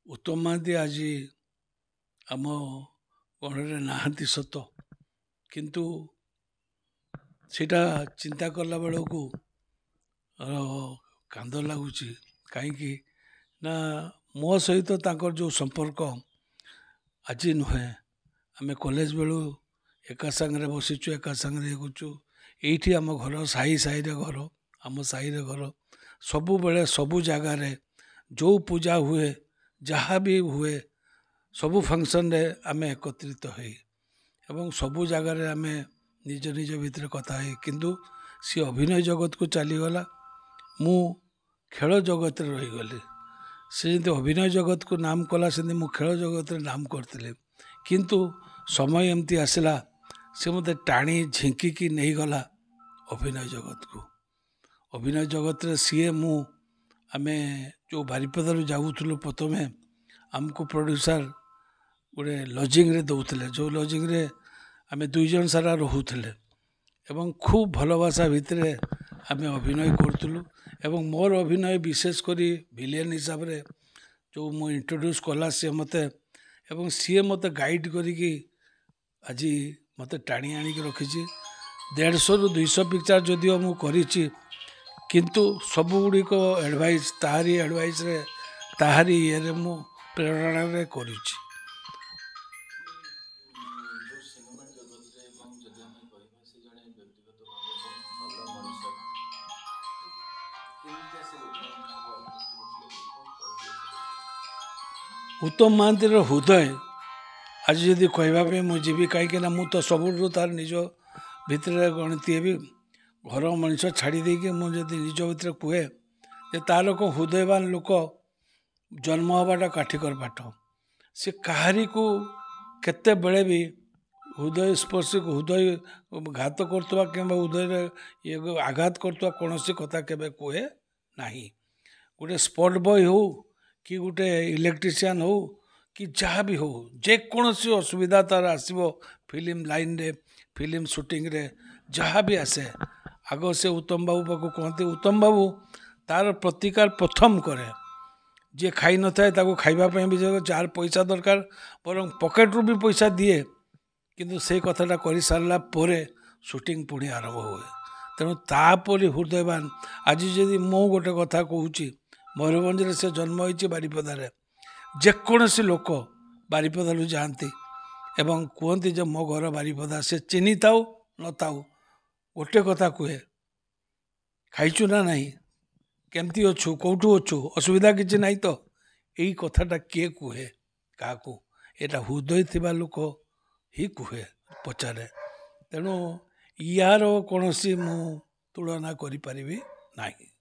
उत्तम महांती आज आम गणरे नहांती सत किंतु सीटा चिंता कला बेलू कांद लगुच कहीं ना मो सहित जो संपर्क आज नुहे आम कॉलेज बेलू एका सांगे बसीचु एका सांगे करूँ ये आम घर साही साही घर आम साही घर सबु बेले सबु जगार जो पूजा हुए जहाँ भी हुए सबु फंक्शन रे आम एकत्रित हो सबु जगार आम निज निज भितर कथा है किंतु सी अभिनय जगत को चलीगला मु खेल जगत रहीगली सी जब अभिनय जगत को नाम कला से मु खेल जगत नाम करते किंतु समय एमती आसला से मत टाणी झिंकी नहीं गला अभिनय जगत को अभिनय जगत रे सीए मु आमे जो बारिपदारू जाऊलु प्रथम आमको प्रोड्यूसर गोटे लजिंग रे दौले जो लजिंग रे आमे दुई जन सारा रोते एवं खूब भल भाषा भितर आमे अभिनय करूँ एवं मोर अभिनय विशेषकर विलेन हिसाब रे जो मु इंट्रोड्यूस कला सी मत एवं सी मत गाइड करी आज मत टाणी आणिक रखी 150 ରୁ 200 पिक्चर जदिओ मु करिछि किंतु सबुगुड़िक एडवाइस ताहारी एडवाइस रे ताहारी ये मु प्रेरणा रे करिछि। उत्तम महांती हृदय आज जदि कहवाई मुझे कहीं मु तो सबुठ तार निज भितर गणती भी घर मनीष छाड़ी मुझे निज भितर कहे जे तार को हृदयवान लोक जन्म हवाटा काठिकर पाठ से कहारी को केते बेले भी हृदय स्पर्श हृदय घात करतवा कि हृदय ये आघात करतवा कौन कथा केबे कहे ना गोटे स्पॉट बॉय हो कि गोटे इलेक्ट्रीशियन हो कि जहाँ भी हो जेकोसी असुविधा तार आसो फिल्म लाइन रे फिल्म शूटिंग रे जहाँ भी आसे आग से उत्तम बाबू पाक कहते उत्तम बाबू तार प्रतिकार प्रथम करे जे खाई न थाए ताको खाइबापी भी जार पैसा दरकार बर पकेट रू भी पैसा दिए किंतु से कथाटा कर सारा पर शूटिंग पुणी आरंभ हुए तेणु तापरी हृदयवान आज जदि मु गोटे कथा कहूँ मयूरभंज से जन्म होती बारिपदार जेकोसी लोक बारिपदारू जाती एवं कहते जो मो घर बारिपदा से चिन्ही थाऊ न थाऊ गोटे कथा कहे खाइचु ना नहीं केमती अच्छु कौटू अच्छु असुविधा किसी ना तो यही कथाटा किए कहे क्या यहाँ हृदय थिबा लोक ही कहे पचारे तेणु यार कौन मु तुलना करि परिबि नाही।